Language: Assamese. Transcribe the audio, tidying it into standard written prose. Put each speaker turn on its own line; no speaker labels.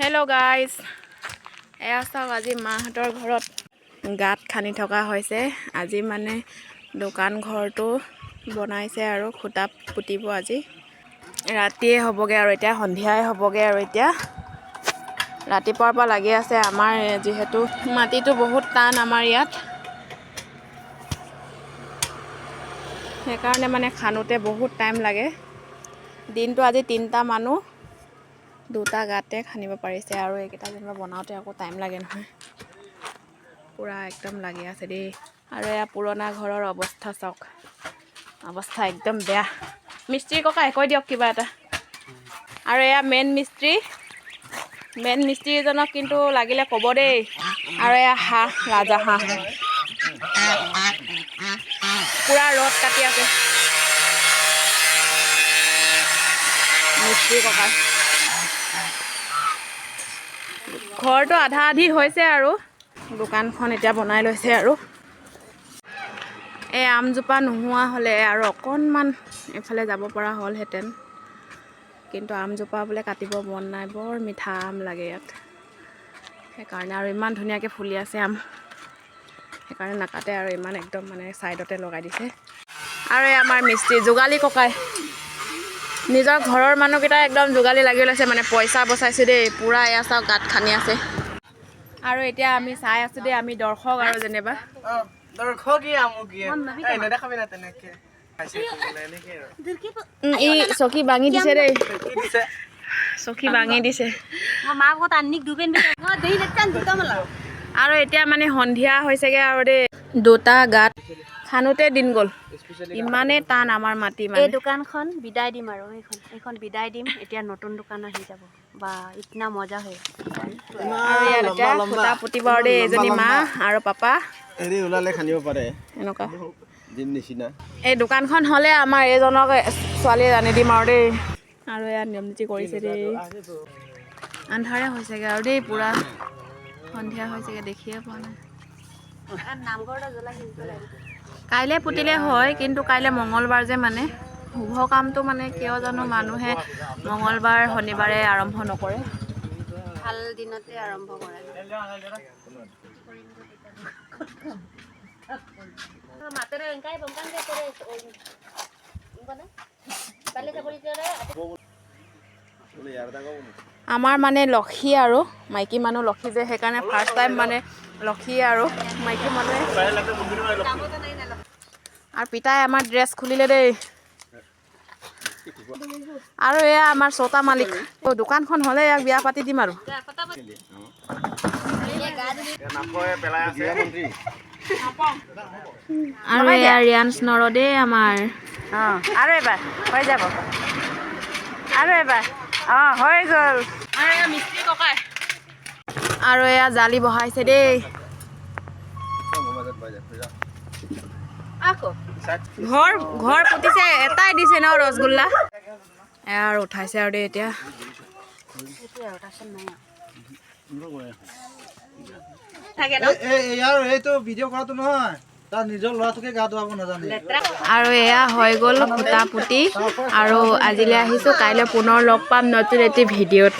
হেল্ল' গাইজ, এয়া চাওক আজি মাহঁতৰ ঘৰত গাঁত খান্দি থকা হৈছে। আজি মানে দোকান ঘৰটো বনাইছে আৰু খুটা পুতিব আজি। ৰাতিয়ে হ'বগৈ আৰু এতিয়া সন্ধিয়াই হ'বগৈ আৰু এতিয়া ৰাতিপুৱাৰ পৰা লাগি আছে। আমাৰ যিহেতু মাটিটো বহুত টান আমাৰ ইয়াত, সেইকাৰণে মানে খান্দোতে বহুত টাইম লাগে। দিনটো আজি 3টা মানুহ 2টা গাঁতে খান্দিব পাৰিছে আৰু এইকেইটা যেনিবা বনাওঁতে আকৌ টাইম লাগে নহয়। পূৰা একদম লাগি আছে দেই। আৰু এয়া পুৰণা ঘৰৰ অৱস্থা চাওক, অৱস্থা একদম বেয়া। মিস্ত্ৰী ককাই কৈ দিয়ক কিবা এটা। আৰু এয়া মেইন মিস্ত্ৰীজনক কিন্তু লাগিলে ক'ব দেই। আৰু এয়া হাঁহ, ৰাজহাঁহ পূৰা ৰদ কাটি আছে মিস্ত্ৰী ককাই। ঘৰটো আধা আধি হৈছে আৰু দোকানখন এতিয়া বনাই লৈছে। আৰু এই আমজোপা নোহোৱা হ'লে আৰু অকণমান এইফালে যাব পৰা হ'লহেঁতেন, কিন্তু আমজোপা বোলে কাটিব মন নাই। বৰ মিঠা আম লাগে ইয়াত, সেইকাৰণে আৰু ইমান ধুনীয়াকৈ ফুলি আছে আম, সেইকাৰণে নাকাটে আৰু ইমান একদম মানে ছাইডতে লগাই দিছে। আৰু এই আমাৰ মিস্ত্ৰী যোগালী ককাই নিজৰ ঘৰৰ মানুহকেইটা একদম যোগালী লাগি লৈছে, মানে পইচা বচাইছে দেই। পূৰা এয়া চাওক গাঁত খান্দি আছে। আৰু এতিয়া আমি চাই আছোঁ দেই, আমি দৰ্শক আৰু যেনিবা ই চকী ভাঙি দিছে দেই, চকী ভাঙি দিছে। আৰু এতিয়া মানে সন্ধিয়া হৈছেগৈ আৰু দেই। 2টা গাঁত খানোতে দিন গ'ল, ইমানেই টান আমাৰ মাটি।
এই দোকানখন বিদায় দিম আৰু এইখন বিদায় দিম। এতিয়া নতুন দোকান আহি যাব বা ইতনা মজা হয়।
আৰু ইয়াত এতিয়া খুটা পুতিব আৰু দেই। এজনী মা আৰু পাপা
হেৰি ওলালে খান্দিব পাৰে
এনেকুৱা
দিন নিচিনা।
এই দোকানখন হ'লে আমাৰ এইজনক ছোৱালীয়ে আনি দিম আৰু দেই। আৰু এয়া নিয়ম নীতি কৰিছে দেই। আন্ধাৰে হৈছেগৈ আৰু দেই, পূৰা সন্ধিয়া হৈছেগৈ, দেখিয়ে পোৱা নাই। কাইলৈ পুতিলে হয়, কিন্তু কাইলৈ মঙলবাৰ যে, মানে শুভ কামটো মানে কিয় জানো মানুহে মঙলবাৰ শনিবাৰে আৰম্ভ নকৰে।
ভাল দিনতে আৰম্ভ কৰে।
আমাৰ মানে লক্ষী আৰু মাইকী মানুহ লক্ষী যে, সেইকাৰণে ফাৰ্ষ্ট টাইম মানে লক্ষী আৰু মাইকী মানুহে। আৰু পিতাই আমাৰ ড্ৰেছ খুলিলে দেই। আৰু এয়া আমাৰ ছটা মালিক। দোকানখন হ'লে ইয়াক বিয়া পাতি দিম আৰু। আৰু এয়া ৰিয়াঞ্চ নৰ দেই আমাৰ।
আৰু এবাৰ হৈ যাব, আৰু এবাৰ হৈ গ'ল।
মিস্ত্ৰী ককাই আৰু এয়া জালি বহাইছে দেই। ঘৰ পুতিছে, এটাই দিছে ন ৰসগোল্লা। এয়া আৰু উঠাইছে আৰু দেই এতিয়া।
এইটো ভিডিঅ' কৰাটো নহয়, তাৰ নিজৰ ল'ৰাটোকে গা ধুৱাব নাজানে।
আৰু এয়া হৈ গ'ল খুটা পুতি। আৰু আজিলৈ আহিছোঁ, কাইলৈ পুনৰ লগ পাম নতুন এটি ভিডিঅ'ত।